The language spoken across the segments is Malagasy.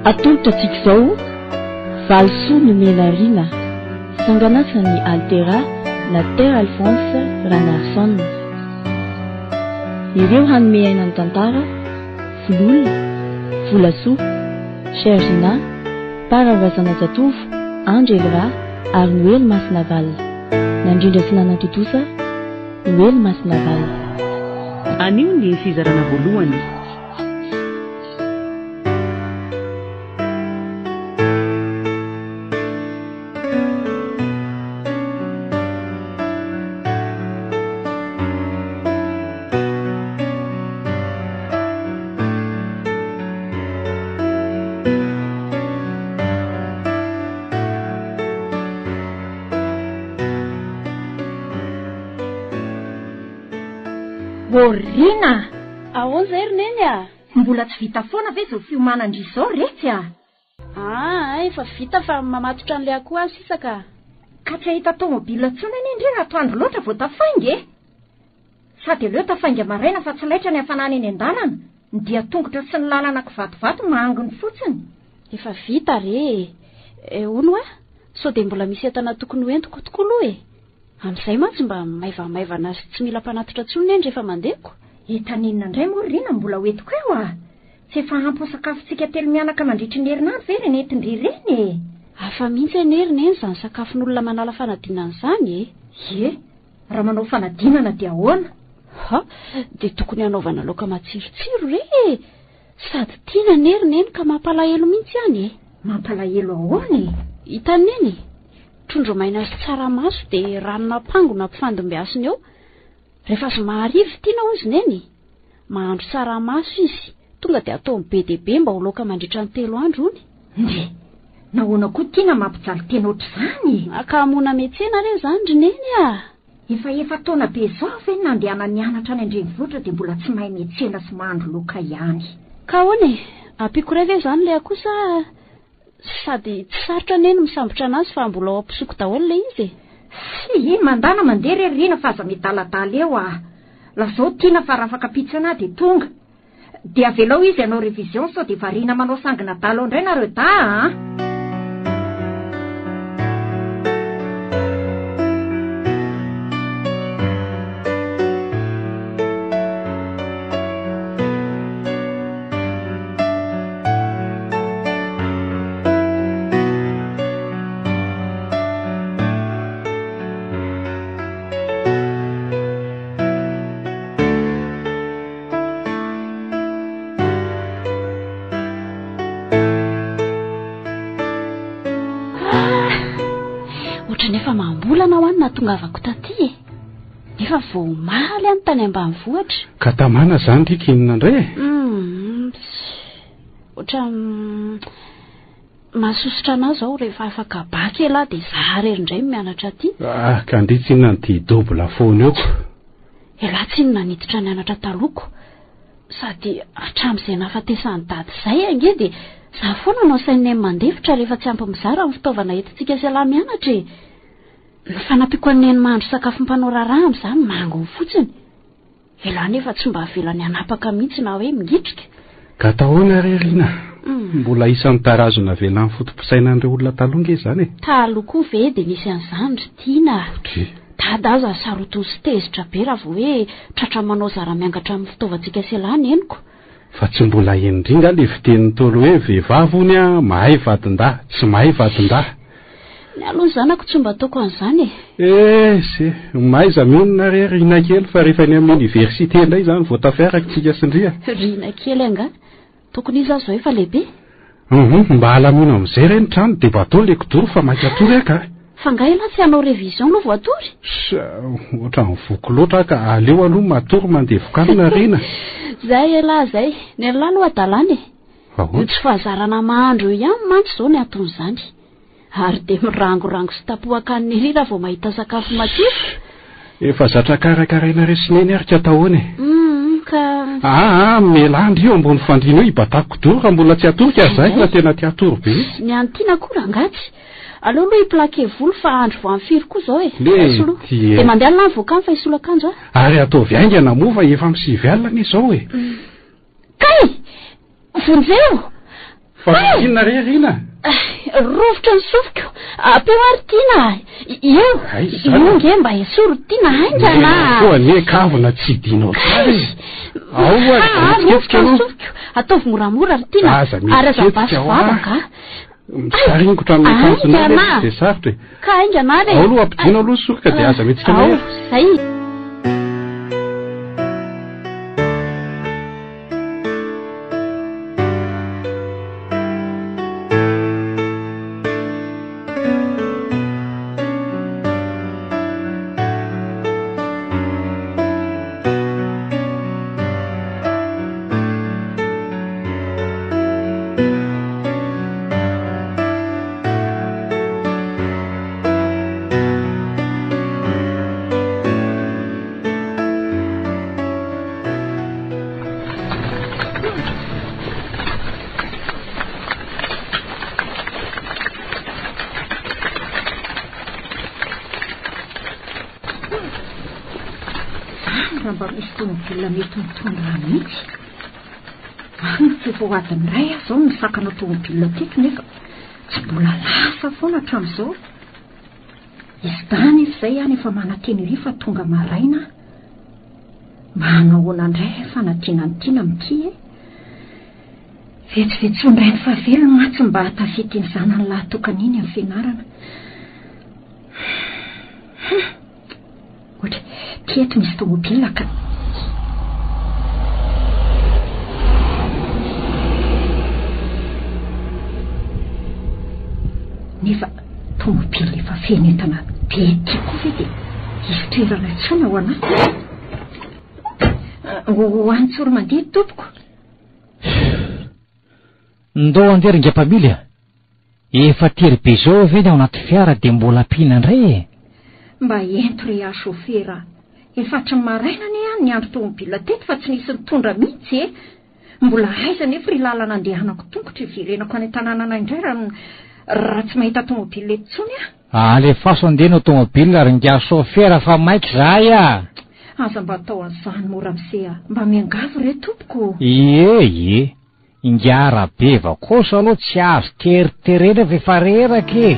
atolotra antsika izao valosoa no menarina sanganasany altera na terre Alphonse Ranarson. Ireo hanome aina ny tantara vololona volasoa Sergina Pararazana Zatovo Angelra ary Noely Masinaval nandrindra sy nanatotosa Noely Masinaval. Anio ny fizarana voalohany. Orina ahoana zay roneny a? Mbola tsy vita foana ve zao fiomanandry izao retsy a? Efa vita fa mamatotra an'ilay akoho azy sisaka. Ka tsy ahita tomobila tsony any indrina atoandro loatra vao tafaingy e? Sady aleo tafaingy maraina fa tsy laitra ny hafanana eny an-dalana, ny dia tongotra sy ny lalana kivatovato mahangony fotsiny. Efa vita re. Ono a? Sao dia mbola misy entana tokony ho entiko tokoa aloha e. Amin'izay mantsy mba maivamaivana sy tsy mila mpanatitra tsony eny rehefa mandehako. Etaninona indray moa Rina mbola hoentiko eo a? Tsy efa ampy ho sakafontsika telo mianaka mandritry ny herinandro ve ny entindry ireny e? Hafa mihitsy enerina eny izany sakafon'olona manala fanadinana izany e. Ye, raha manao fanadinana dia ahoana? Dia tokony hanaovana laoka matsirotsiro re. Sady tiana nerina eny ka mampalahelo mihitsy ihany e. Mampalahelo ahoana e? Hitany eny trondro maina sy tsaramaso dia ranona pango na mpifandimby asiny eo. Rehefa somarivo tiana ozy neny mahandro tsaramaso izy tonga dia atao be dia be mba ho laoka mandritra ny 3 andro ony. Nde nahoana koa tiana mampijaly tena ohatr'izany? Ka mona metsena re izany roneny a. Efa taona be zao ve nandehana nianatra any an-drenivohitra dia mbola tsy mahay metsena sy mahandro laoka ihany. Ka hoany ampiko ray ve izany ilay akoho sa sady tsy sarotra neny misambotra anazy fa mbola ao ampisoko daholo ilay izy e. Sy mandana mandeha rerina fa aza midaladala eo a. Lazao tiana fa raha afaka pitsana dia tonga. Dia avelao izy anao revision sao dia variana manao sangina dalo indray nareo da nefa mambolana ho any natongavako taty e. Nefa vao maly any tany ambanivohitra. Ka tamana izany rikinina indray e? Ohatra masosotra anazy aho rehefa afaka baky ela dia izaho rery indray mianatra aty. Ka andritsinina ny didobla foana eoko. Elatsinina niditra nianatra taloko. Sady hatramin'izay nahafatesany dady izay ange dia izaho foana no sainay mandefitra rehefa tsy ampy mizara amin'ny fitaovana entintsika selah mianatra e. Ny fanapiko aneny mahandro sakafo mpanao raharaha amin'izany mangony fotsiny. Ela nefa tsy mba avelany hanapaka mihitsy na hoe mingitrika. Ka tahoana rerina mbola isan'ny tarazona velan'ny fotom-pisainan'ireo olona talonge izany e. Taloko ve dia misy an'izany ry tiana. Dada aza saroto sy tezitra be raha vao hoe tratra manao zara-miangatra amin'ny fitaovantsika sealany eniko. Fa tsy mbola endringa le fitenin'ny tolo hoe vehivavy hony a mahay vadin-dahy tsy mahay vadin-dahy. Ny aloha zanako tsy mba ataoko an'izany e. Se maiza mionona re rina kely fa rehefa ny amin'ny oniversité indray izany vao tafiaraka tsika sindria. Rina kely anga tokony izy azo efa lehibe. Mba halamino amin'izay re ny trano dia mba atao lekodoro fa mainka atory aka. Fa ngaila tsy hanao revision aloha vao atory. Ohatra ny voko loatra ka aleo aloha matory mandeha vokarina rina. Zay ela zay ny ela aloha adalany e. Tsy fahazarana mahandro ihany mantsy izao ny aton'izany. Ary dia mirangorango sy tapoaka ny rira vao mahita sakafo matsiro. Efa zatra karakaraina resineny ary ka tahoany ka melandry io ambony fandriana io ibatako doro raha mbola tsy atorika azy na tena ty atory be. Ny antiana koa rangatsy. Aleo aloha hiplake volo fa andro vao amin'ny firy koa izao e. Dia mandeha alina voakany fa hisolo akanjo a. Ary atao viaingana moa fa efa misivy alina izao e. Kay! Vonjeo! Fainona rerina rovotra ny sofiko apeo ary tiana eo nge mba esoro tiana haingana ne kavina tsy dinao rovotra ny sofiko ataovy moramora ary tiana ary azabasy vavaka saringotra amin'ny kansona de sarotra ka haingana re ao aloha ampidina aloha sofoka de aza metsika ao zay mba misy tomobila mety mitondra mihitsy ny fivoadiny ray aho zao misakana tomobila tiako nefa tsy mbola lasa foana hatramin'izao izy tany izy zay any efa manateny fa tonga maraina mba hanahoana indray fanatiana nytiana mity vetsovetsondray ny fahavelony matsy mba hatafity ny zanany lahatokana iny amin'ny fianarana ohatra tieto misy tomobila ka nefa tomobila efa fenentana be tiako ve dia izy toerana intsona ho anazy ho antsory mandeha tompoko ndao anjeringam-pamilya efa tery be zao ve ny ao anaty fiara dia mbola ampina indray mba ento re a shofera efatry ny maraina ne any ny andro tomobila teto fa tsy nisy mitondra mihitsy mbola aiza nefa ry lalana andehanako tongotra ivirenako any tanànana indray raha tsy mahita tomobila etontsony alefaso andeha no tomobila ary ngia shofera fa maiky zahay aza mba atao an'izany mora misea mba miangavo re tompoko ie ingiara be vakoso aloha tsy azo teriterena vefa reraka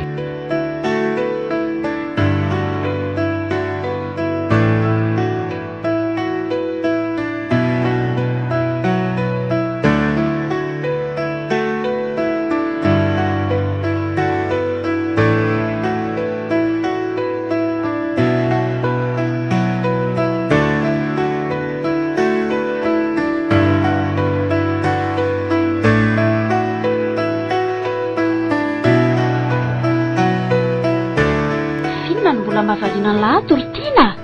mahavaliana ny lahatory tiana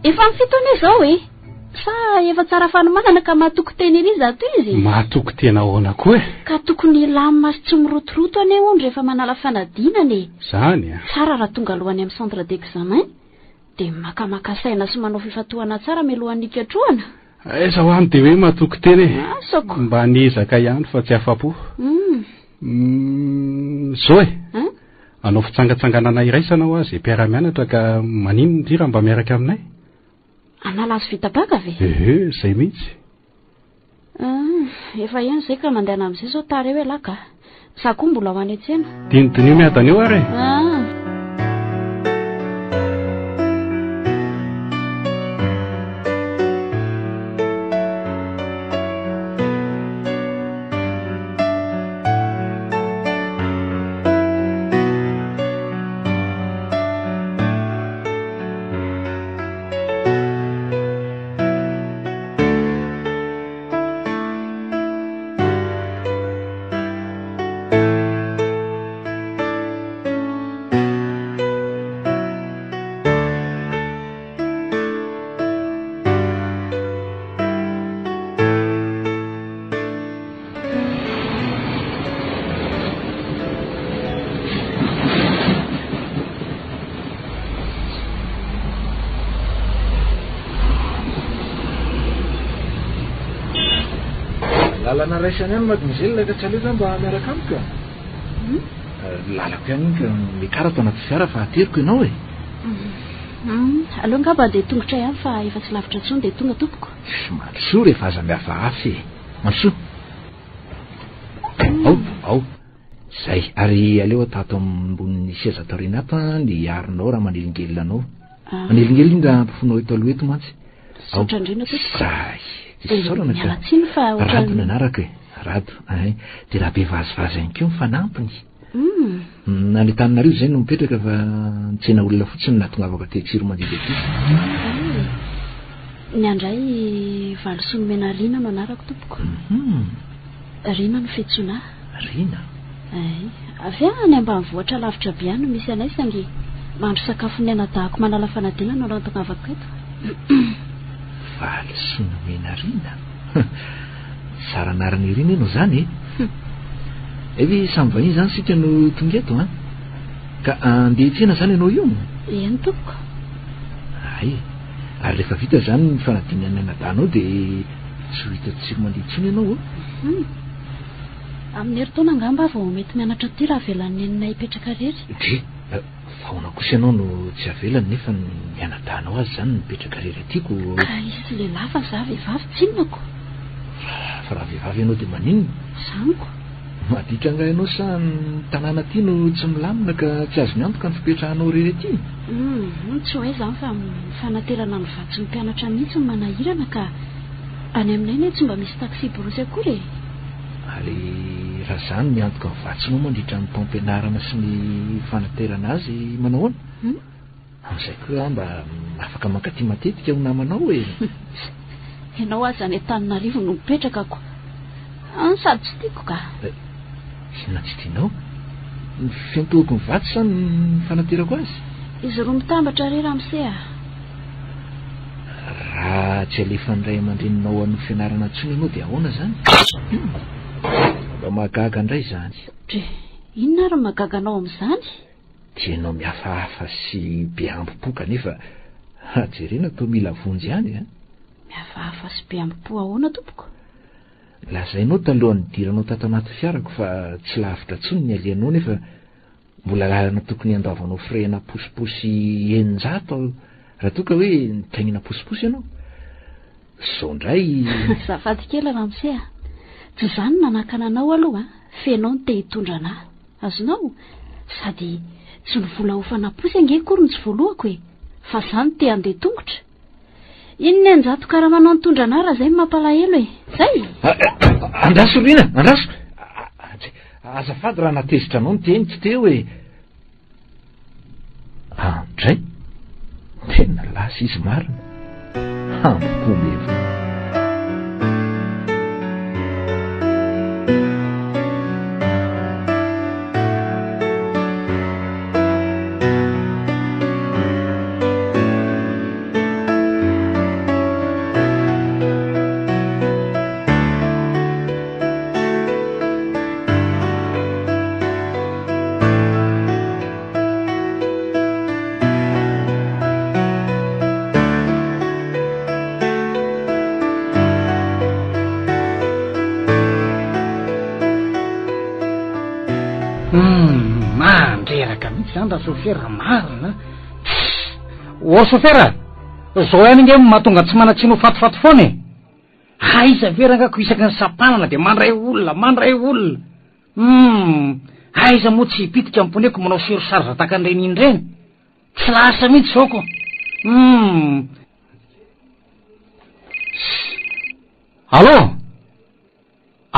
efa mifitone zao sa efa tsara fanomanana ka mahatoko teny ery zato izy mahatoko tena ahoana koa ka tokony lamina sy tsy mirotoroto ane ondry rehefa manala fanadinany zany tsara raha tonga alohany amin'ny centre d'examen dia makamaka saina sy manao fifatohana tsara mialohan'ny ikatroana eza ho any dia hoe mahatoko teny soko mba niezaka ihany fa tsy afapo zao anao fitsangatsanganana iraisana ho azy mpiara-mianatra ka manino ndira mba miaraka aminay analazo vitabaka ve zay mihitsy efa ihany zay ka mandehana amin'izay zao tary eo elaka za koa mbola ho any an-tsena dinodinio miadana eo ary lalana raisany any mademoiselle ka tsy aleo mba miaraka amiko lalako ihany ka mikarata anaty fiara fa ateriko ianao aloha ngamba dia tongotra ihany fa efa tsy lavitra tsony dia tonga tompoko malosoa rehefa aza miafahafy malosoa ao zay ary aleo tato ambony seza taorina ato ny arinao raha manelingelina anao manelingelina indra ampifonao eto aloha eto mantsy zay disorana rato nanaraka rato dia raha be vazivazy ihany keo mifanampiny any taninareo zay no mipetraka fa nitsena olona fotsiny natongavaka tehtsiro mandidy aty ny andray valoso nomena rina no anarako tompoko rina no fetsona rina avy any ambanivohitra lavitra be any no misy anay sangy mandro sakafo ny anadahako manala fanadina no latongavako eto valoso nomena rina tsara anarany rina eno zany evy samy vahiny zany sika no tonga eto ka andeha tsena zany ianao io eny tompoko ay ary rehefa vita zany ny fanadinany anadanao dia tsy ho hita tsiro mandeha tsiny ianao amin'ny heritaona angamba vao mety mianatra ty raha velan'ny enina hipetraka rery de faona kosa ianao no tsy avelany nefa ny anadanao azy zany mipetraka rery atyko ka isy lehilahy fa za vehivavy tsinonako fa raha vehivavy ianao dia maninona zaniko maditra nga ianao sa ny tanàna aty no tsy milamina ka tsy azo miantoka ny fipetrahanao rery aty tsy hoe zany fa fanaterana ny vatsy ny mpianatra mihitsy ny manahirana ka any aminay ne tsy mba misy taxi borosy akory ary raha zany miantoka ny vatsinao mandritra ny taom-pianarana sy ny fanaterana azy manahoana amin'izay koa mba afaka mankaty matetika ho namanao hoe ianao azy any Antananarivo no mipetrakako sady tsy tiako ka na tsy tianao ny fiantohako ny vatsy sa ny fanaterako azy izy roa mitambatra rery am'se raha tsy alefa ndray aman-dreninao an'ny fianarana ntsony ianao dia ahoana zany mba mahagaga indray zany inona ary mahagaganao amin'izany dia ianao mihafahafa sy be ambopoka nefa jerena to mila vonjy ihany mihafahafa sy be ambopo ahoana tompoko lazainao talohan'ny diranao tato anaty fiarako fa tsy lavitra tsony ny alianao nefa mbola lalana tokony andavanao firena posiposy 900 raha toka hoe nitainina posiposy ianao zao ndray zafady kely raha mise tsy zany nanakana anao aloha fenao ny te hitondra anahy azonao sady tsy nivola hofanaposy ange kory ny tsy voalohako fa zany te andeha tongotra inona anjato karaha manao nitondra anahy raha zay mampalahelo zay andraso rina andraso azafady raha natezitra anao ny teny tsy te hoe andray tena lasa izy marina ampomevo mandreraka mihitsy zany raha sofera marina o sofera zao ihany nge mahatonga tsy manatsino fatifaty foana aiza verangako isaky ny sapanana dia mandray olona aiza moa tsy hipitika amponeko manao sirosarza takan'ireny inyreny tsy lasa mihitsy zaoko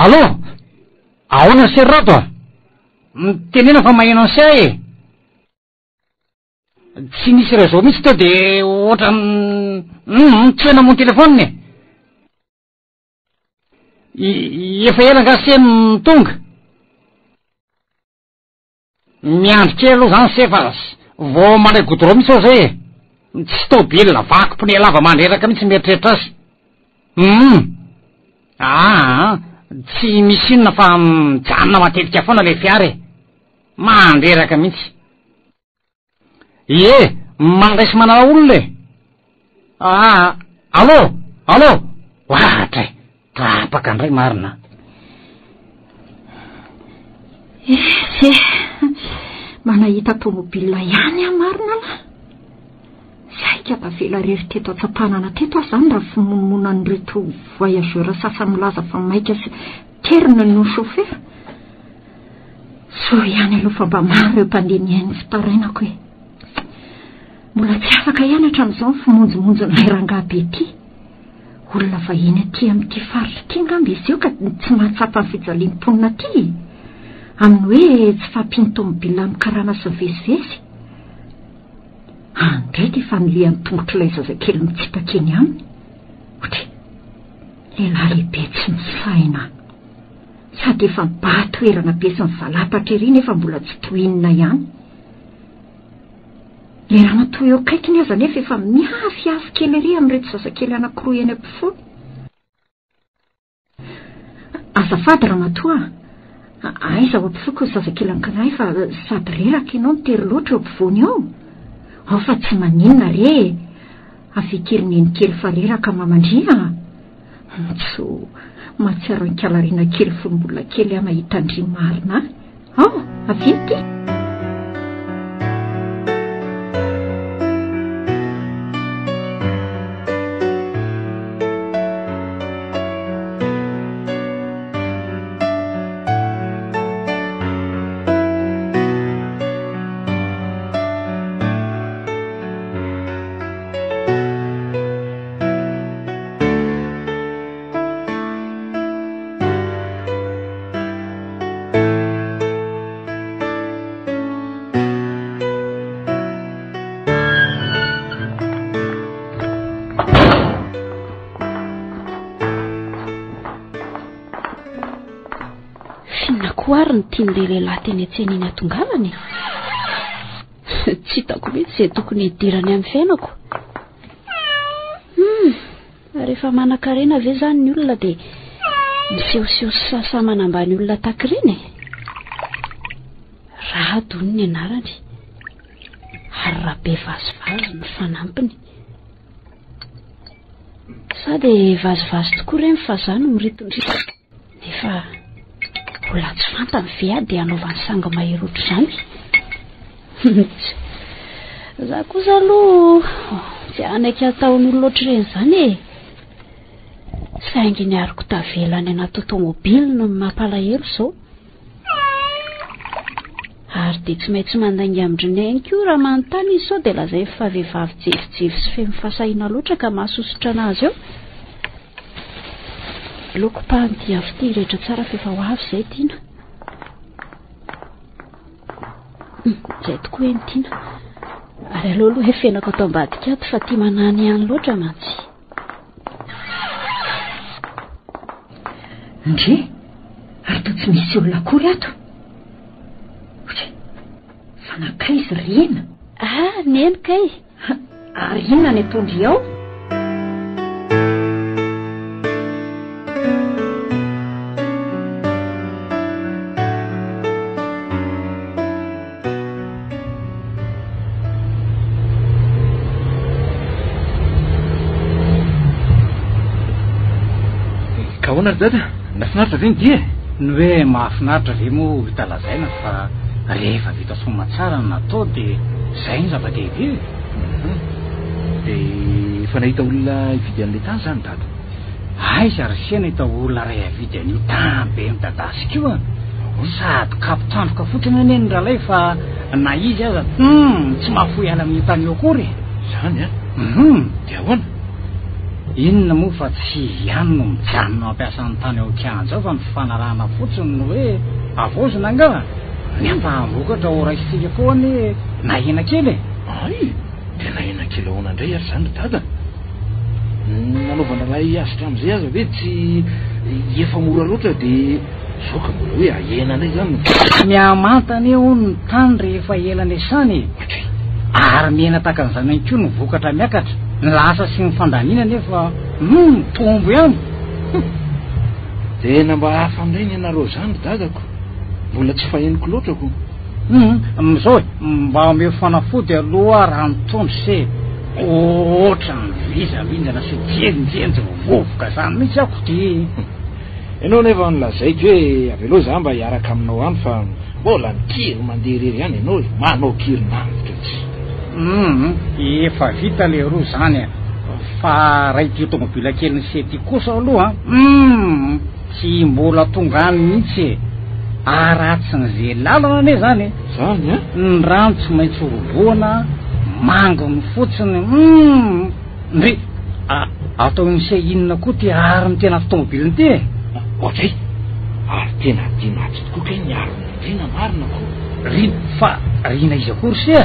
allo ahoana ny serrato tenena fa maheno an'sy ahy tsy nisy réseau mihitsy teo dia ohatra tsy namono telefôniny efa ela ngasy tonga miandro kely aloha zany se fa vao mandray godron mihitsy ao zay tsy tobelina vaky pone lava mandreraka mihitsy mieritreritra azy tsy misy inona fa mijanona matetika foana le fiary mandreraka mihitsy mandraisy manana olona allo oatra tapaka ndray marina manahita tomobila ihany marina la saika tavela rery teto atsapanana teto azy zany raha fimonomonan'reto voyageur sasany milaza fa maika sy terina no chauffeur so ihany aloha fa mba maro eo mpandeha ny fitarainako hoe mbola tsy afaka ihany hatramin'izao ny fimonjomonjona irangaha be ty olona vahiny aty amin'ity faritra ty ngamby izy eo ka tsy mahatsapa ny fijaliam-ponina ty amin'ny hoe tsy fampiany tomobila amin'ny karana sy vezivezy andray ty fanolian'ny tongotr'ilay zazakely mitsipakeny aminy ohatra lehilahy lehibe tsy misaina sady efa mibahatoerana be sy ny valapatra ery nefa mbola tsy tohinina ihany le raha natoy eo akaikiny aza nefa efa miafiafy kely ery amin'reto zazakely anankiroa eny ampifono azafady raha natoa aiza ao ampifoko ny zazakely ankiray fa sady reraka ianao mitery loatra eo ampivoany ao ao fa tsy maninona re avekelineny kely fa reraka mamandria tso mahatsiaro ny kalarina kely fonombola kely a mahita andry marina ao aviny ty ary ny tian'ilay lehilahy teny an-tsena iny atongavany tsy hitako mihitsy izay tokony hidirany amin'ny fiainako rehefa manan-karena ve zany ny olona dia misehoseho sasa manambany olona takireny raha adony ny anarany ary raha be vazivazy ny fanampiny sady vazivazy tokoa ireny fa zany miritondritra nefa mbola tsy fantany ve dia anaovany sanga mahery ohatr' izany za kosa aloha tsy anaiky ataon'olo loatr'ireny izany saingy ny ariko tavelany anaty tomobily no mampalahelo izao ary dia tsy maintsy mandainga amindrinay koa raha manontany izy sao dia lazay fa vehivavy jefijefy sy feno fahasahiana loatra ka mahasosotra anazy eo loko-pahany dia avy ty rehetra tsara fa efa ho avy izay tiana izay tokoa eny tiana ary aloha hoe fenako atao ambadika ato fa tia manany ihany loatra mantsy ndre ary to tsy misy olona akory ato fanakay izy rena nenokay ary inona ny atondry ao kahoana ry dada nafinaritra ve ny dia ny hoe mahafinaritra ve moa hitalazaina fa rehefa vita soma tsara no natao dia izay ny zava-dehibe dia efa nahita olona hividy an'ilay tany zany dada aiza ry sia nahita olona ray avidy an'io tany be midadasika io sady kapitandroka fotsiny aneny rahalay fa na izy aza tsy mahafoy ala amin'ny tany eo akory zany dia ahoana inona moa fa tsy ihany no mijanona mampiasa ny tany ao kianja ao fa ny fanarahana fotsiny no hoe avozina anga ny ampahamokatra ho raisitsika koa any nahena kely ay dia nahena kely ahoana indray ary zany dada nanaovana lay asitra amin'izay aza ve tsy efa mora loatra dia soka mbola hoe ahena anay zany miamantany eo ny tany rehefa elany esany ary mihena taka an'izany any koa no vokatra miakatra ny lasa sy ny fandaniana nefa tombo ihany tena mba hafa amin'ireny ianareo zany dadako mbola tsy faheniko loatrako am'izao mba omeo fanafody aloha raha mitondry se ohatra ny vizavindana sy jelinjelintsy vovovoka zany mihitsy ako ty ianao nefa nolazaiko hoe avy aloha za mba hiaraka aminao any fa mbola nikiry mandeha rery ihany ianao manao kiry nandrotra tsy efa vita le roa zany fa ray ty tomobila kely ny sety kosa aloha tsy mbola tonga any mihitsy aratsy ny ze lalana ane zany zany a ny rano tsy maintsy rovoana mango ny fotsiny ndre atao misy inona koa ty ary ny tena fitomobiliny ty ohatray ary tena dinatsy tokoa ke ny arony tena marina ko rino fa rina izy akory se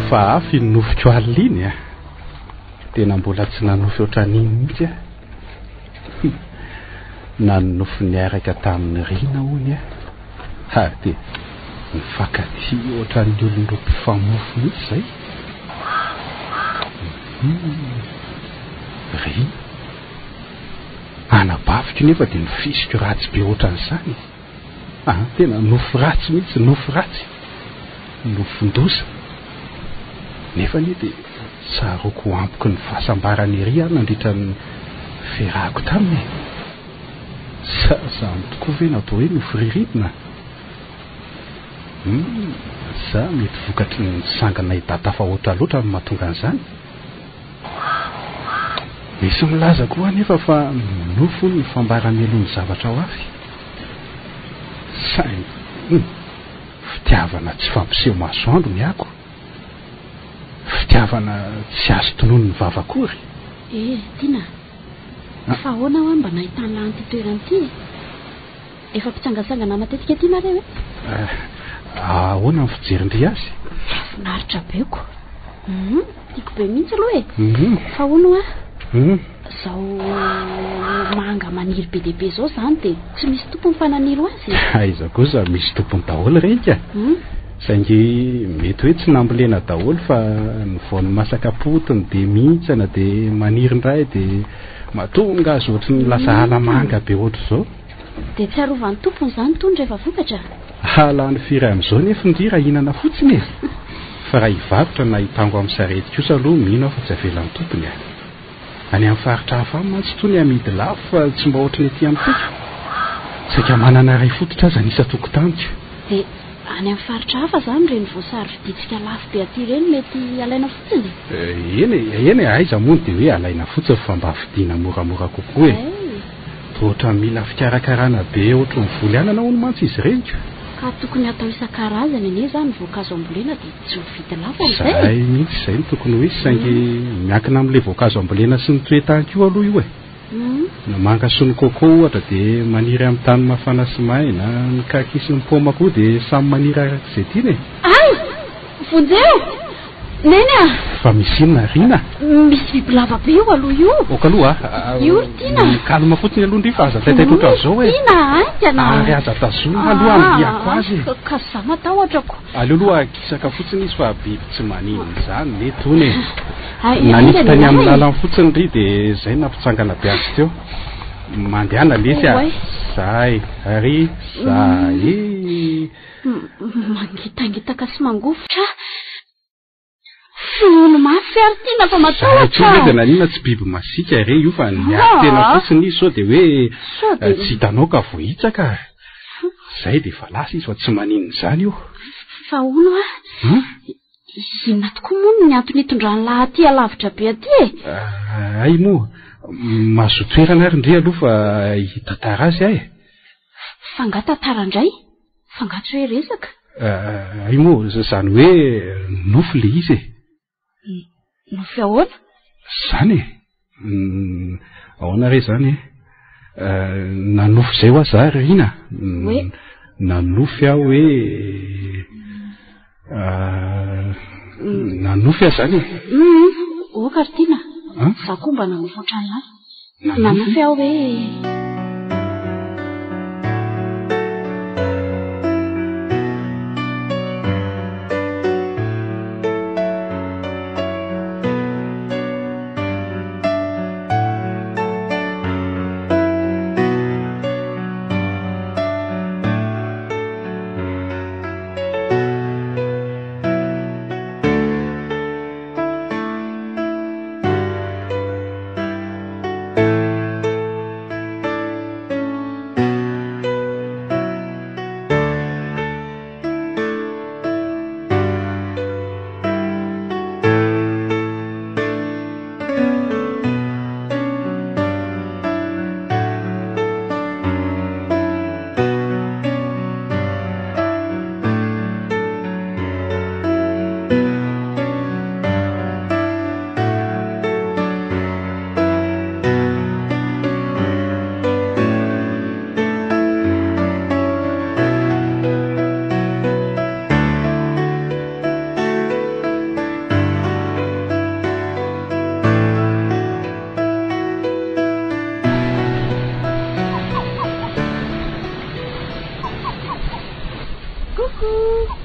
fa afy nofiko aliny a tena mbola tsy nanofy ohatran'iny mihitsy a na nofy niaraka tamin'ny rina hony a ha de nifankaty ohatran'ny olon-dropifamofo mihitsy zay rina anabaviko nefa de nifisiko ratsy be ohatran'izany tena nofy ratsy mihitsy nofy ratsy nofon-dosa nefa ny de tsaroko ampoko ny fahasambarany ery ary nandritra ny fiarahako taminy zany tokoa ve natao hoe nofiriridina za mety vokatry ny sangana idatafa oatra loatra ny mahatonga an'izany misy milaza koa nefa fa nofo ny fambarany alohan'ny zavatra ho avy sain fitiavana tsy fampiseho masoandro ny ako fitiavana tsy azo tonono ny vavakory tina fa ahoana ho mba nahitany lanty toeran'ity efa mpitsangasangana matetika ty nareo ahoana ny fijerindry azy finaritra beko tiako be mihitsy aloha fa ahoana zao manga maniry be dehibe zao zany de tsy misy tompony fananiro azy aiza kosa misy tompony daholo reka saingy mety hoe tsy nambolena daholo fa ny voany masaka potiny de mihitsana de manirindray de matonga azy ohatry ny lasa alamanga be ohatry zao de tsy arovan'ny tompony zany tony rehefa vokatra halany firay am'izao nefa ndry raha hinana fotsiny e fa raha hivarotra na hitango amin'ny sarety kosa aloha mino aho fa tsy avelan'ny tompony any amin'ny faritra hafa mantsy tony amidy lafo fa tsy mba ohatry ny ety amin'tika saika manana ray fototra aza nisa tokotaniko de any amin'ny faritra hafa zany reny voasary viditsika lafo be aty reny mety alaina fotsiny eny aiza moa de hoe alaina fotsiny fa mba vidiana moramora kokoa e ohatra mila fikarakarana be ohatra mivoly anana hono mantsy izy reniko ka tokony atao isan-karazany ane zany voankazo ambolena de tsy mividy lafo am'izay mihitsy zay no tokony hoe saingy miankina amin'le voankazo ambolena sy ny toetan-kio aloha io na manga sy ny koko ohatra de maniry amin'ny tany mafana sy maina ny kaky sy ny poma koa de samy maniry arak'izay tiany ay vonjeo neny fa misy inona rina misy biby lava be io aloha io oka aloha io tina kalma fotsiny aloha ndry fa aza taitaitra ohatran'izao e ina aingana ary aza tazona aloha amdiako azy ka za matahotrako aleo aloha kisaka fotsiny izy fa biby tsy maniny zany mety ony nanify tany amin'ny lalany fotsiny ry de zay nampitsangana be azy teo mandehana lesy zay ary zay mangitangitaka sy mangofotra folo mafy ary tina fa matahotra nanina tsy biby masika re io fa niary tena fotsiny izy sao de hoe tsy hitanao ka vohitsaka zay de fa lasa izy fa tsy maniny zany io fa ono inona tokoa mono ny antony hitondrany lahaty alavitra be aty ay moa mazo toerana ary ndre aloha fa hitantara azy ahy fanga tantara indray fangatsy hoe resaka ay moa zany hoe nofo le izy nofy ahoana zany ahoana re zany nanofy zay ho aza ry ina nanofy aho hoe nanofy aho zany oka ry tina za koa mba nanofy ohatrany lahy nanofy aho hoe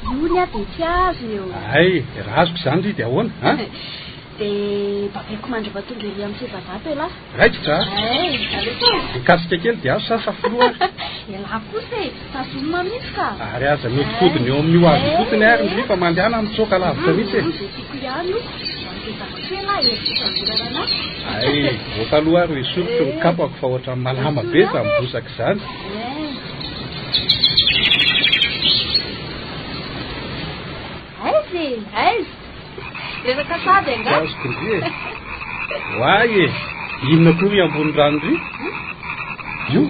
Io ny dia tsy azo eo. Ay, raha azoko izany ry dia ahoana a Dia babaiko mandreva tonga ery amin'ny sivavato ela. raikitra Aleo mikasika kely dia azo sasa filoha ela kosa e, tazonoma mihitsy ka. ary aza mihodinkodiny eo amin'io azy fotsiny ary ndrifa mandehana amin'ny tsoka lavitra mihitsy e. Dia tiako ihany io, manodezavatra ela eritran'irana. ay voaka aloha ary isorotro ny kapako fa ohatra malama be fa mibosaka izany. Aizy resaka sady anga azoko ry e hoay e inona koa ambony rano ry io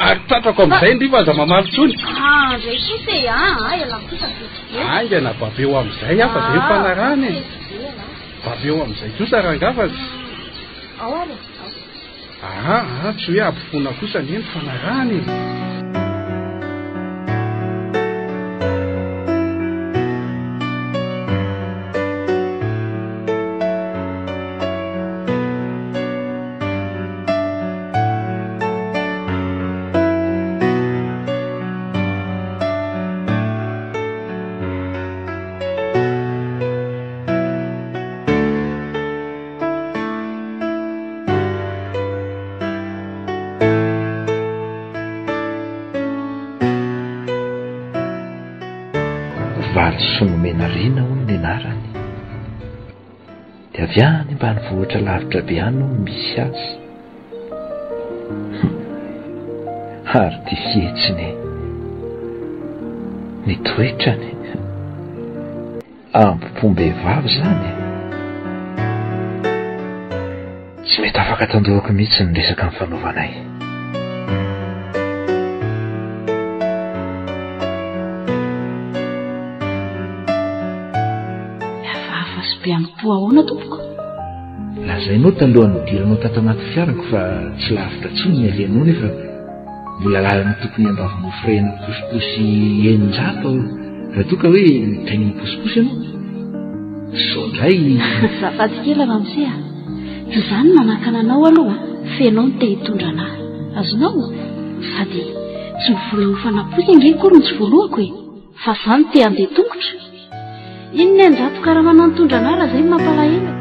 ary tratrako amin'izay ndrifa aza mamaly tsony zay kosa e ela kosa aingana babeo amin'izay afa zay mpanarana e babeo amin'izay kosa rangafazy ao ary tsy hoe ampifona kosa ny eny fanarana e. Valo sonomena rina hono ny anarany dia avy any mbany vohitra lavitra be any no misy azy ary ty fihetsiny ny toetrany ampipombehivavy zany tsy mety afaka tandohako mihitsy ny resaka ny fanaovanay. Ampo ahoana tompoko lazainao talohan'ny diranao tato anaty fiarako fa tsy lavitra tsony ny alianao nefa mbola lalana tokony andavinao firena posiposy eninjato raha toa ka hoe mitainy miposiposy ianao so ndray zafady kely ramosea izany manakana anao aloha fenao ny te hitondra anahy azonao sady tsy mivolahofanapoika nge kory ny tsy voalohako e fa zany te andeha tongotra iny ny anjato karaha manantondra anahy raha zay mampalahelo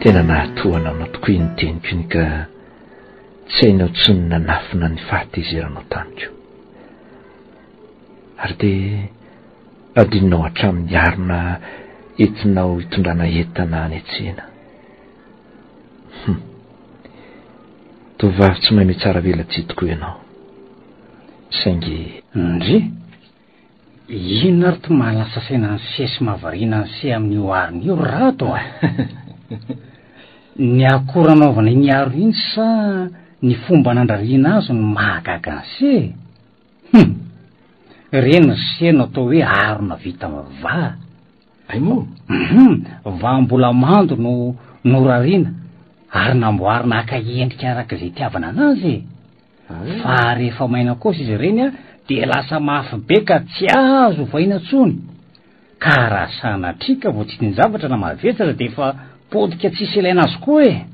tena nahatohana anao tokoa iny teniko iny ka tsy hainao tsony nanafina ny fahatezeranao taniko ary dia adinonao hatramin'ny arina entinao hitondrana entana any an-tsena tovavy tsy mahay metsara vela tsy tokoa ianao saingy ndry ino ary to mahalasa saina ny sesy mahavariana ny se amin'io arina io rato ny akora anaovana iny aro iny sa ny fomba nandrariana azy no mahagaga ny se reny seno atao hoe arona vita va ay mo va mbola mando no rariana ary namboarina aka endrika araka izay tiavana anazy fa rehefa maina kosa izy reny a dia lasa mafy be ka tsy azo vaina tsony ka raha sanatrika vo tsy ny zavatra na mavetsatra dia efa podika tsisy ilaina azy koa e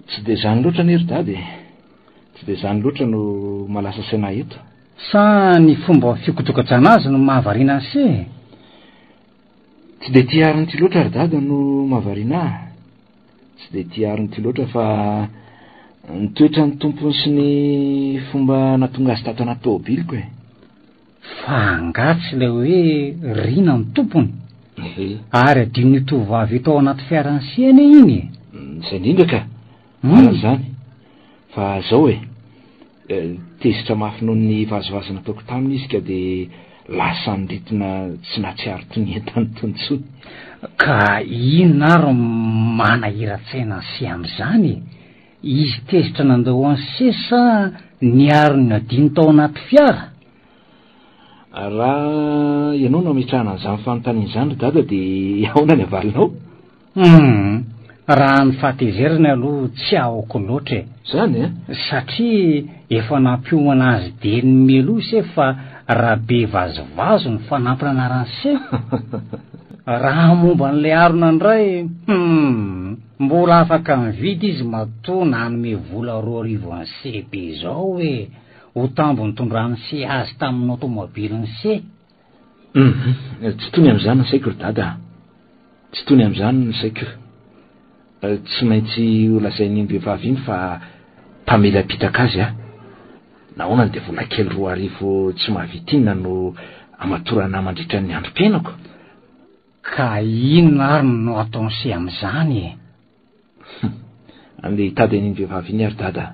tsy dia zany loatra ny eridady tsy dia zany loatra no malasa saina eto sa ny fomba fikotokatrana azy no mahavariana ny se tsy dia tia ariny ty loatra ridady no mahavariana tsy dia tia ariny ty loatra fa nitoetra ny tompony sy ny fomba natonga azy tato anaty tôbiliko e fa angatsy le hoe rina ny tompony ary adino ny tovavy eto ao anaty fiarany siany iny zay indrindra ka ara zany fa zao e tezitra mafy noho ny vazovazana ataoko taminy izy ka dia lasa nyritina tsy natsiaro tonyentany tontsony ka inona ary manahira-tsaina sy amin'izany izy tezitra nandahoany sesa ny aro ny adino tao anaty fiara raha ianao no ametrahana an'izany fanontanian'izany ry dada dia ahoana ny avalinao raha ny fahatezerany aloha tsy aoko loatra e. Zany a? Satria efa nampiomana azy de ny meloa se fa raha be vazovazo ny fanampina rany se. Raha momba n'lay arona indray mbola afaka mividy izy matoa nanome vola 2 ny CB zao hoe ho tambo ny tondrany se azy tamin'ny automobiliny se. Tsy tony am'izany ny saiko ry dada, tsy tony am'izany ny saiko. Tsy maintsy ho lazain'iny vehivavy iny fa mpamela-pitaka azy a. Nahoana de vola kely 2 tsy mahavita inona no amatorana mandritra ny androm-piainako. Ka inona ary no ataony se am'izany e? Andeha hitady an'iny vehivavy iny ary dada.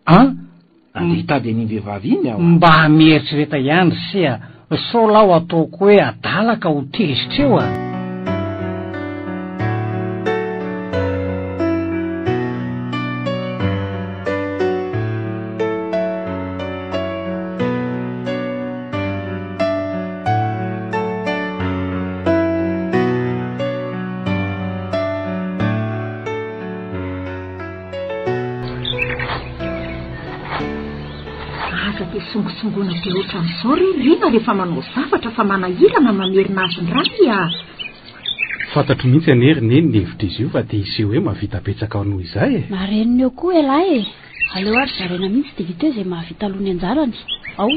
Andeha hitady an'iny vehivavy iny aho. Mba mieritsereta ihany se a, sao lao ataoko hoe adalaka ho tezitra eo a. Songotsongona be ohatran'izao rina rehefa manao zavatra fa manahirana mamerina azy ny raha a. Fantatro mihitsy aneriny ny hevitra izy io fa dia iseho hoe mahavita betsaka ao noho izay e. Mareniny eo koa elahy e. Aleo ary zarena mihitsy dia vita izay mahavita aloany anjarany. Ao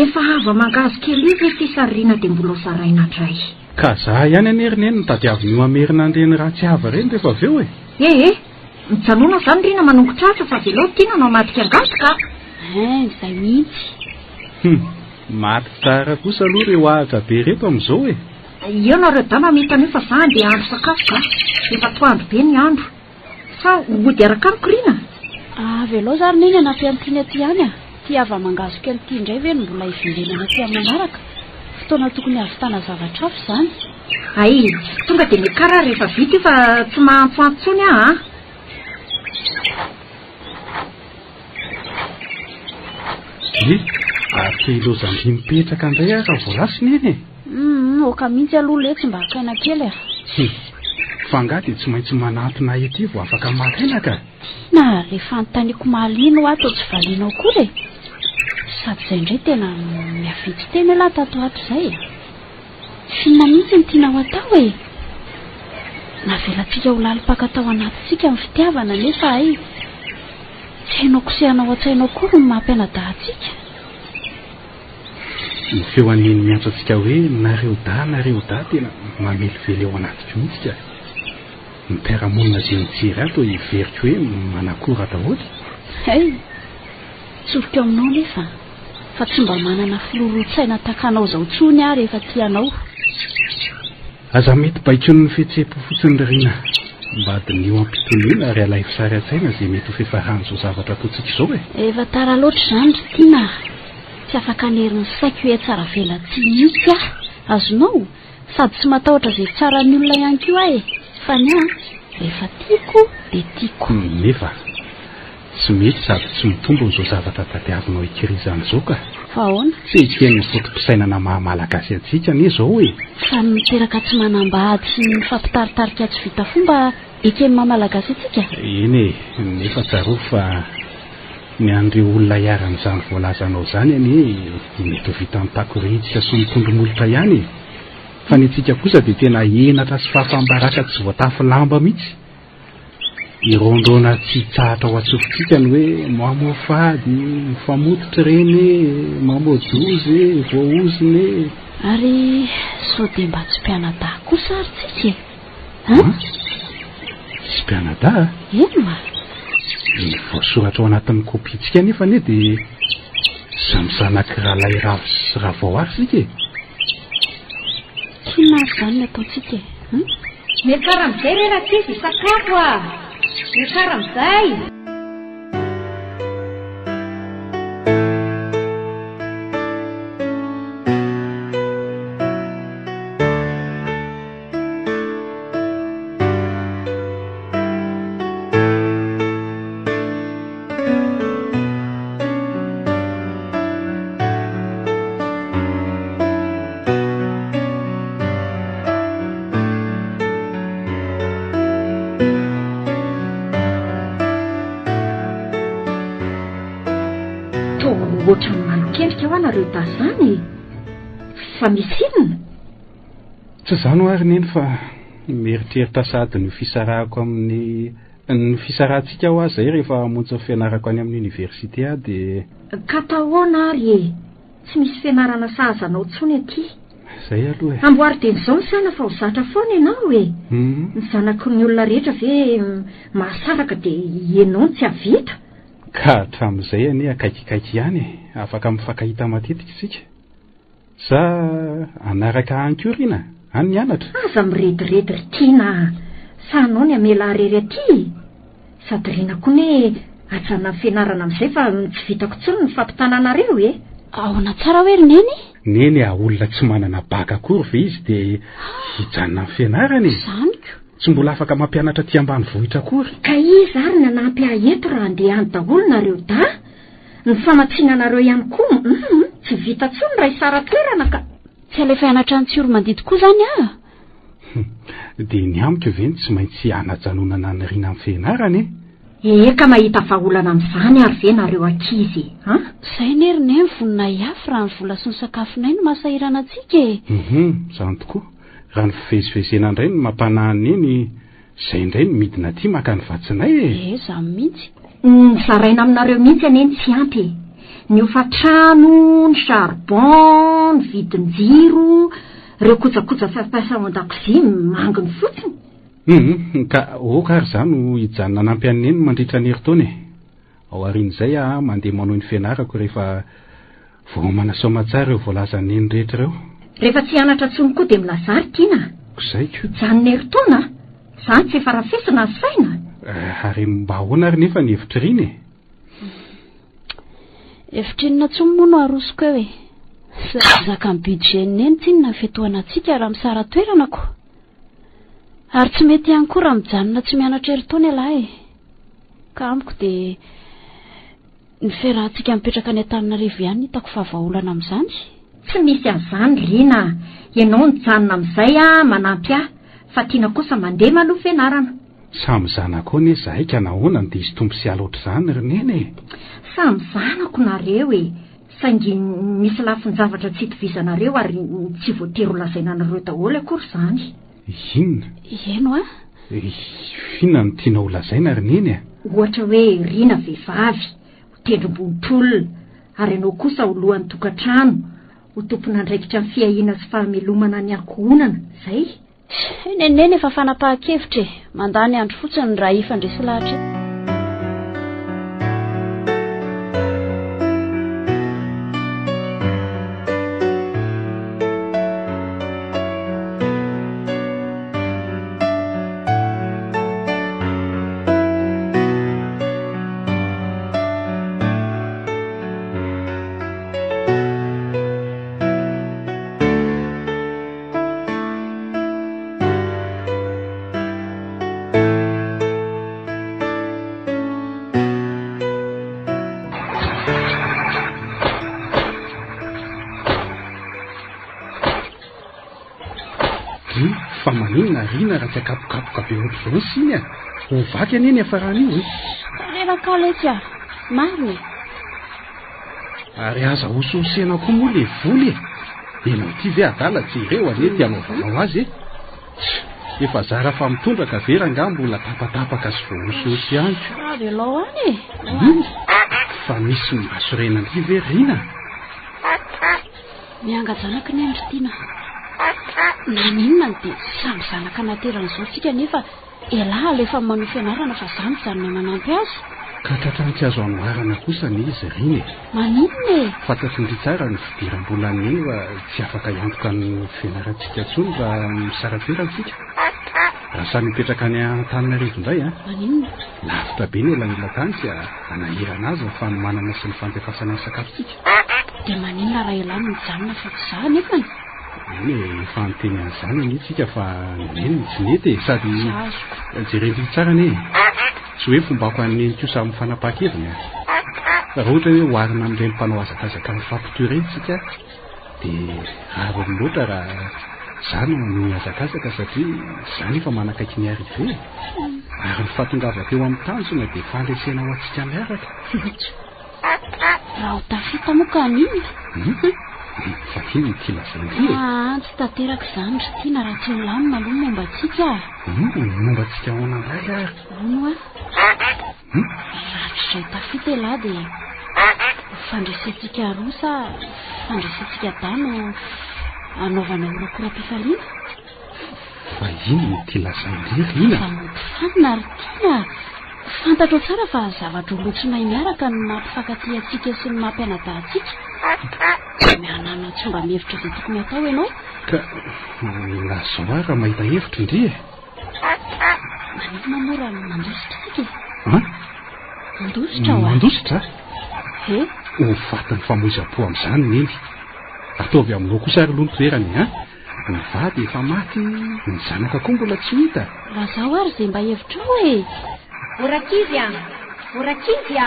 efa hava mangazo kely izy sy sarina dia mbola saraina indray. Ka za ihany aneriny eny tadiaviny mamerina an'ireny raha tsy hava reny rehefa avy eo e. Mijanona zany rina manongotratra fa velao tiana no matika angasoka. Izay mihitsy. Maty tsara kosa aloha reo ahatra be reto amin'izao e. Io nareo dama mitany fa za andeha andro sakafo ka. Efa toandro be ny andro. Sa ody araka amiko rina? Velao zary neny anafian'tiany aty ihany a. Ty ava mangazo kely ty indray ve no mbola hivindenana aty amin'ny manaraka. Fotoana tokony havitana zavatra hafa izany. Tonga dia mikara rehefa vita fa tsy mahampfantsony aho. Ary ke ilozan'ny mipetraka indray raha voalasiny eny e. Oka mihitsy aloha le tsy mba hakaina kely a. Fa angaha dia tsy maintsy manantona ety vao afaka makaina ka. Na rehefa anontaniako mahaliana ato tsy valinao koa e. Sady izay indray tena miavitsy tena lahy tato ato izay e. Finna mihitsy ny tiana ho atao e. Navelantsika ho lalipaka tao anatintsika amin'ny fitiavana nefa tsy hainao kosehanao an-tsainao koa no mampianadahantsika. Ny feo an'iny miantso antsika hoe nareo da tena mamelively eo anaty mihitsy ka. Ny mpiaramonina izay mijery ato hiveriko hoe manakora daholo. Tsoroka aminao nefa fa tsy mba manana filorontsaina takanao zao tsony ary rehefa tianao. Aza mety baikony ny fihetseham-po fotsiny rina mba adin'io ampitoniana ary alay fisary an-tsaina izay mety ho fifarahana izao zavatra ataontsika izao e. Efa tara loatra izany ry tiana. Tsy afaka anerin'ny saiko hoe tsara vela tsy mihitsy azonao sady tsy matahotra izay tsara ny olona ihany koa e. Fa ny rehefa tiako dia tiako. Nefa tsy mety sady tsy mitombo n'izao zavatra tadiavinao ikirizana izao ka. Fa ahoana? Tsy hiken'ny fotom-pisainana mahamalagasy antsika anie izao e. Fa miteraka tsy manambady sy mifampitaritarika tsy vita fomba ikeny mahamalagasy antsika. Eny e, nefa tsaro fa ny an'ireo olona iaran'izany voalazanao izany anie mety ho vita mitakoritsika sy mitondromolotra ihany e. Fa ny antsika kosa dia tena enatra sy fahafambaraka tsy voatafy lamba mihitsy. Irondrona tsy tsahatra ao atsofotsika ny hoe mamofady, mifamototra ireny, mamodozy, voaoziny. Ary sao dia mba tsy mpianada kosa ary tsika e. Tsy mpianada? Eny ma. Ny voasoratra ao anatin'ny kopitsika nefa anie dia samy zanaky rahalay ravo sy ravoary sika e. Kina izany ny ataontsika e. Miakara amin'izay re raha tsisy sakafo a. Miakara amin'izay. nareo tazany fa misy inona tsy izany ho ary neny fa mieritreritra sady ny fisarahako amin'ny ny fisarahantsika ho azy zay rehefa montsy ny fianarako any amin'ny oniversité a dia ka tahoana ary tsy misy fianarana sahazanao ntsony aty zay aloha amboary teny izao sana fa ho zatra foana ianao e ny zanaky ny olona rehetra ve mahasaraka dia ianao tsy havita ka hatramin'izay anie akaikikaiky ihany afaka mifankahita matetika isika sa anaraka ankorina any mianatra aza mirediredy ry tiana sa anao ny amela rery aty sady rina koa ne ajanona fianarana amin'izay fa tsy vitako tsony ny fampitananareo e ahoana tsara hoe ry neny neny olona tsy manana baka akory ve izy dia hijanona amin'ny fianarana izanyko tsy mbola afaka mampianatra ty ambany vohitra akory ka izy ary ny anampy aheto raha andeha any daholo nareo da ny famatsiananareo ihany koa tsy vita tsony raha isara toerana ka tsy alefa hianatra ny tsioro mandidy koa zany a dia ny amiko veny tsy maintsy anajanonana ny rina amin'ny fianarana eka mahita vahaolana amin'izany ary ve nareo ankizy izay nery ne mivonina iafy raha ny vola sy ny sakafonay no mahasahirana antsika izany tokoa raha ny fivezivezena indray ny mampanahy neny izay indray ny midina ty maka ny vatsinay zany mihitsy zaraina aminareo mihitsy aneny tsy ampy ny ofatrano ny charbon ny vidin-jiro reo kojakoja fampiasa ao an-dakozia manginy fotsiny ka oka ary zany no hijanona nampy aneny mandritra ny herintaona ao arin'izay mandeha manao ny fianarako rehefa vao manasoma tsara eo voalaza neny rehetra ireo rehefa tsy hianatra tsony koa dia milazary tiana zay ko janony herintaona zany tsy efa rafesina ny saina ary mba ahoana ary nefa ny hevitriny hevitrinina tsony moa no arosoko eo zaka ny budget neny tsinona ny fetohana antsika raha misara toeranako ary tsy mety ihany koa raha mijanona tsy mianatra herintaona ilahy ka amiko dia ny fiarahantsika mipetraka ny Antananarivo ihany hitako fa vahaolana amin'izany tsy misy an'izany rina ianao nijanona amin'izay manampy fa tiana kosa mandeha maloha fianarana samy zanako ne zahay ka nahoana dia izy tompo sy aloatra izany ry neny samy zanako nareo saingy misy lafin-javatra tsy hitovizanareo ary tsy voatery ho lazaina nareo daholo akory izany inona eno inona no tiana ho lazaina ry neny ohatra hoe rina vehivavy ho tendrom-bonitolona ary ianao kosa ho lohan'ny tokantrano ho tompona andraikitra amin'ny fiahiana sy fahamelomana ny ankohonana zay neneny efa fanapahan-kevitra mandany andro fotsiny raha ifandresy lahatra fa maninona rina raha tsy akapokapoka be ohatr'izao ny siny ho vaky aneny afaran'io rerakaleky maro ary aza hososena koa moa le voly enao ty ve adala tsy ireo anety anaovanao azy efa zara fa mitondraka vera nga mbola tapatapaka sy vohososy anko velao any fa misy maso renandry ve rina miangajanaky ny andro tiana naninona dia samy zanaka nateran'izao tsika nefa elahy alefa manao fianarana fa zany janona manampy azy ka tratrantsy azo anoharana kosa ny izy riny maninona fantatry ndry tsara ny fidiram-bolany eny fa tsy afaka iantoka ny fianarantsika tsony raha misara toerantsika raha samy mipetraka any Antananarivo indray maninona lavitra be ny elan'ila tany sy anahirana azy ny fanomanana sy ny fandefasana ny sakafotsika dia maninona raha elahy mijanona fa tsy za nefany eny efa niteny an'izany anitsika fa neny tsy nety sady jerendry tsara ne tsy hoe fombako aneny kosa amin'ny fanapahan-keviny raha ohatra hoe hoarina amin'ireny mpanao azakazaka ny fampitoerensika dia raro loatra raha zany no azakazaka satria zany efa manakaiky ny arive ary ny fahatongavako eo amin'ny tanjona dia fandresena ho antsika miaraka raha ho tafita moa ka anina fa iny ty lazandry tsy tanteraka izany ry tiana raha tsy milamina aloha momba antsika momba antsika hoanandray ary ono ratrizay tafita lahy dia fandresentsika roa sa fandresentsika dano anaovana orakora-pifaliana fa iny ty lazandry ina fa motifanina ry tiana fantatro tsara fa zavatra olotsinay miaraka no mampifankaty antsika sy ny mampianadahantsika mianana tsy mba mihevitra izay tokony atao ianao ka nazao ary raha mahita hevitra indri manina mora mandositra tsika mandositra ho vatiny famoiza-po amin'izany neny ataovy aminao kosa ary aloha ny toerany ny vady efa maty ny zanaka koa mbola tsy hita lazao ary izay mba hevitrao vorakizy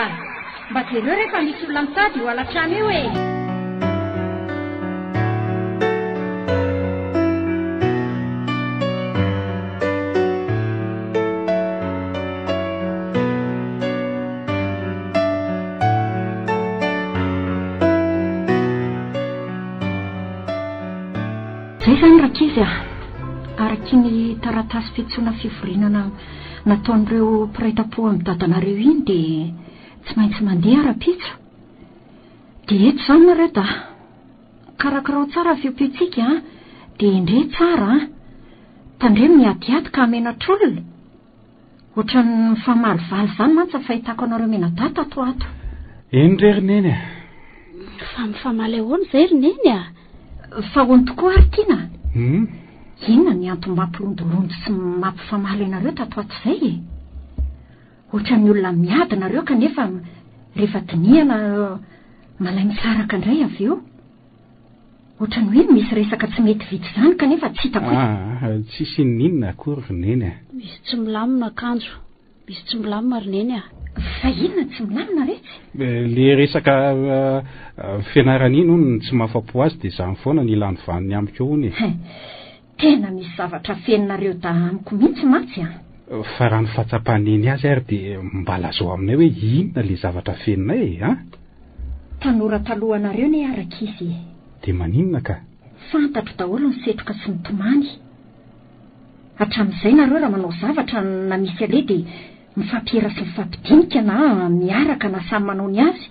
mba jereo rehefa misy olona mitady ho alatrano eo zay zany rakizy araky ny taratasy fitsoana fivorinana nataon'ireo mpiraita-po amin'ny dadanareo iny dia tsy maintsy mandeha ara-pitso dia eto izany nareo da karakarao tsara fiopitsika dia indre tsara tandre miadiady ka amenatr'olona ohatra ny mifamalivaly izany mantsy fahitako anareo menadata ato ato eny re rineny fa mifamaly ahoana izay rineny fa hoany tokoa ary tiana inona ny antony mampilondolondo sy mampifamaly ianareo tato ato izay ohatra ny olona miady nareo kanefa rehefa dinihana malay misaraka indray avy eo ohatra ny hoe misy resaka tsy mety vity izany kanefa tsy hitako tsisy ninona akory rineny misy tsy milamina akanjo misy tsy milamina rineny fa inona tsy milamina retsy le resaka fianarana iny hony tsy mahafapo azy dia izany foana ny ilany vaniny amiko hony tena misy zavatra feninareo da amiko mihitsy matsy fa raha ny fahatsapaneny azy ary dia mbalazao aminay hoe inona le zavatra feninay tanora talohanareo ny arakizy dia maninona ka fantatro daholo ny setroka sy ny tomany hatramin'izay nareo raha manao zavatra na misy ale dia mifampihira sy mifampidinika na miaraka na samy manao ny azy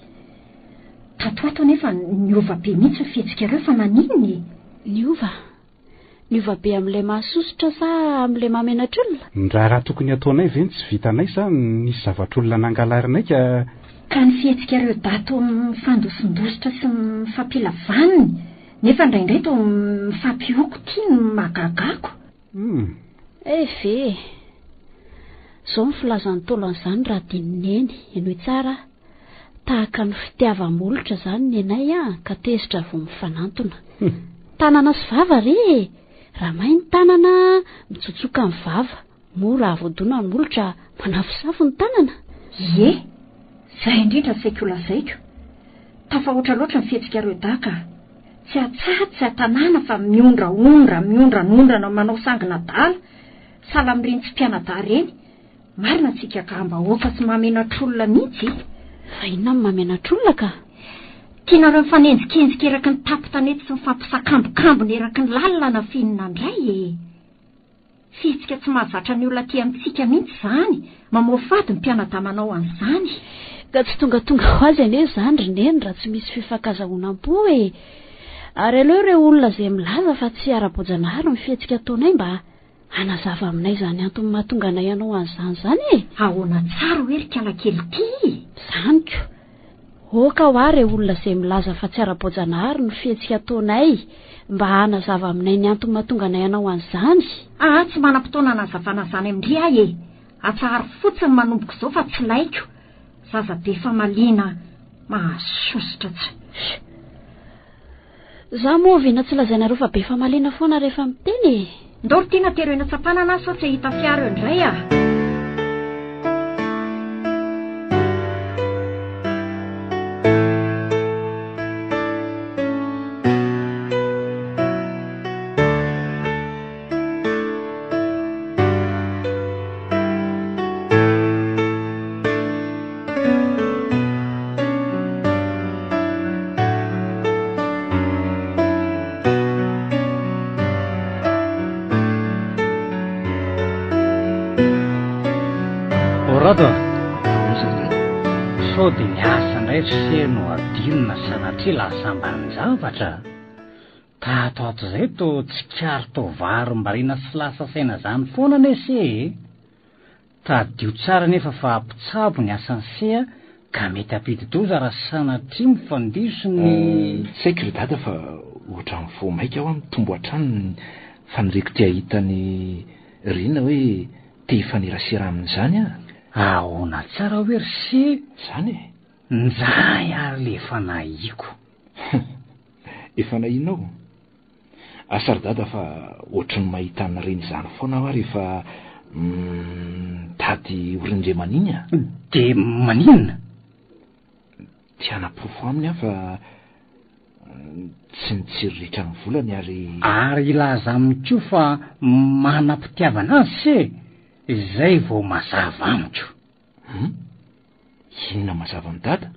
tatoato anefa niova be mihitsy ny fihetsikareo fa maninony niova be amin'ilay mahasosotra sa amin'ilay mamenatr'olona raha tokony ataonay ve ny tsy vitanay sa nisy zavatr'olona nangalarinay ka ny fihetsikareo dato mifandosindositra sy mifampilavaniny nefa indraindray to mifampioko tia ny magagako ve izao ny filazan'ny taolan'izany raha dinineny eny hoe tsara tahaka ny fitiava-molotra izany ny anay ka tezitra vo mifanantona tanana sy vava re raha mahay ny tanana mitsotsoka ny vava moa raha voadona ny molotra manafosafo ny tanana izay indrindra saiko lazaiko tafahoatra loatra ny fihetsikareo daka tsy atsaty tsy atanàna fa miondraondrana manao sangina dala sala mireny tsy mpianada reny marina antsika ka mba hoaka sy mamenatr'olona mihitsy fa inona ny mamenatr'olona ka tianareo mifanenjikenzika eraky ny tampotanety sy mifampisakambokambony eraky ny lalina na finina indray fihetsika tsy mahazatra ny olona ty amintsika mihitsy izany mamofady ny mpianada manao an'izany ka tsy tongatonga ho azy ane izany rineny raha tsy misy fifankazahoanam-po ary aleo ireo olona izay milaza fa tsy ara-boajanahary ny fihetsika ataonay mba anazava aminay izany antony mahatonga anay anao an'izany izany ahoana tsara hoe ry kialakely ty izanyko oka ho ary olona izay milaza fa tsy ara-boajanahary ny fihetsika ataonay mba anazava aminay ny antony mahatonga anay anao an'izany tsy manam-potoana anazavana izany amindri ahy atsahary fotsiny manomboko izao fa tsy laiko zaza be fa maliana mahasositra tsy za moa viana tsy lazainareo fa be fa maliana foana rehefa miteny ndoro tiana terena tsapanana sao tsy hita fiara eo indray Dada, sao dia niasa indray tse no adinona sanatria lahasambany zavatra. Tato izay to tsy kary to vary mbariana sy lasa saina zany foana nese. Tadio tsara nefa fa ampitsabo ny asan'ny sea ka mety ampidi-doza raha sanatria mifandiso ny... Tsy haiko ry dada fa ohatran'ny vo maika aho amin'ny tombo an-trano ny faniriko tia hitany Rina hoe te hifanirasera amin'izany a. Ahoana tsara hoe ry se zany e. Nzay ary le efa nahiko. Efa nahinao? Asa ry dada fa ohatran'ny mahita ny Rina izany foana aho rehefa tady orindre maniny a. De maninona? Tianapofo aminy aho fa tsy nitsirirehetra ny volany ary ilaza aminy ko fa manam-pitiavana azy se. Izay vao mazava amiko. Inona mazava ny dada?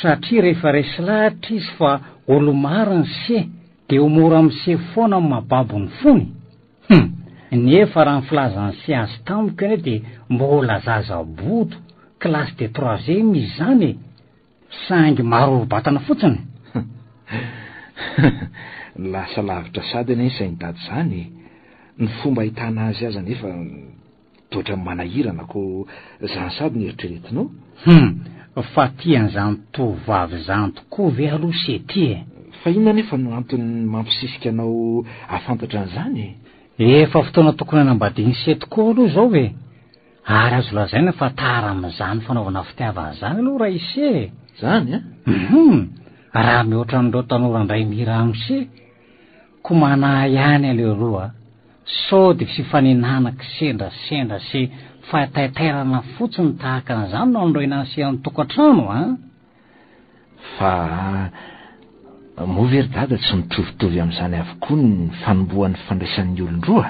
Satria rehefa resy lahatra izy fa olo mariny se de ho mora am'se foana mababo ny fony. Nefa raha ny filazany se azy tamiko eny de mbola zaza boto klasy de 3e izany e. Saingy maro batana fotsiny. Lasa lavitra sady ane izay ny dady zany. Ny fomba ahitana azy aza nefa toetra manahirana ko zany sady ny eritreretinao. Fa tian'izany tovavy zany tokoa ve aloha se ty e. Fa inona nefa no antony mampisisika anao afantatra an'izany? Efa fotoana tokony hanambadiany se tokoa aloha zao e. Ary azo lazaina fa tara amin'izany fanaovana fitiavana zany aloha raha ise. Zany a? Raha mihoatra n'ireo tanora indray mirano se ko manahy ihany aleo aloha. Sao de sy faninanako sendra se fahataitairana fotsiny tahaka an'izany no androina se amin'ny tokantrano a. Fa moa very dada tsy mitovitovy amin'izany avokoa ny fanombohan'ny fandraisan'ny olon-droa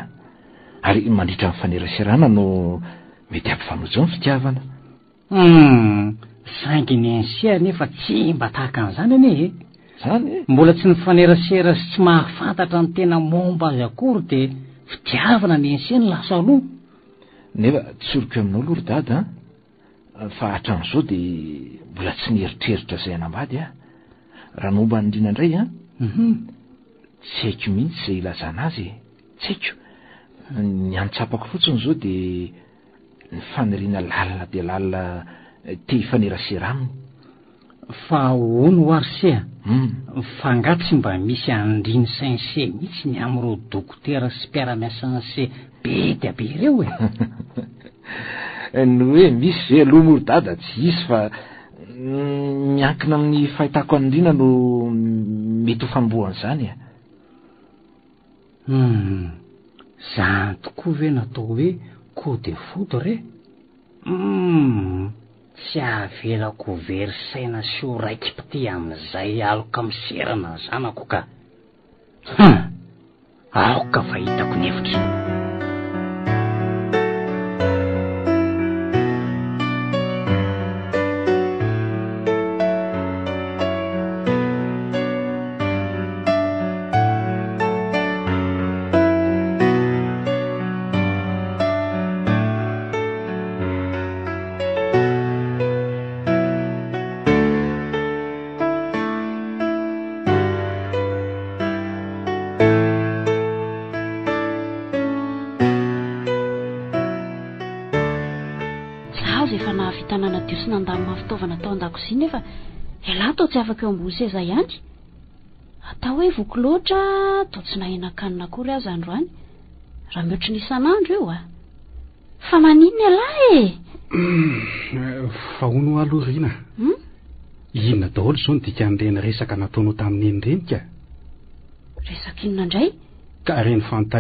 ary mandritra amin'ny faneraserana no mety ampifanojo ny fitiavana. Saingy ny ensia nefa tsy mba tahaka an'izany ane e. Zany mbola tsy nifanerasera sy tsy mahafantatra ny tena momba azy akory de fitiavana ny ensia ny lasa aloha. Nefa tsoriko aminao aloha ry dada fa hatram'izao de mbola tsy nieritreritra izay hanambady a. Raha nomba nindrina indray a. Tsy haiko mihitsy izay ilazana azy. Tsy haiko. Ny antsapako fotsiny zao de ny faniriana lalina de lalina te hifanerasera aminy. Fa hono ho ary se fa angaty tsy mba misy andriny sainy se mihitsy ny amin'ireo dokotera sy mpiara-miasan'ny se be dia be ireo e. Ny hoe misy ve aloha moa ry dada tsy isy fa miankina amin'ny fahitako andrina no mety ho fanombohan'izany a. Zany tokoa ve natao hoe ko de foto re. Tsy avelako very saina sy ho raiky pity amin'izay aloka miserana ny zanako ka. Aoka fa hitako ny hevitra. Nefa ela to tsy afaka eo ambony seza ihany. Atao hoe voky loatra to tsy nahina-kanina akory azy androany. Raha mihoatra ny isan'andro eo a. Fa maninona ela e? Fa hono aloha Rina. Inona daholo zao ny dikan'ireny resaka nataonao tamin'ny eny reny ka? Resaka inona indray? Ka reny fanontaniana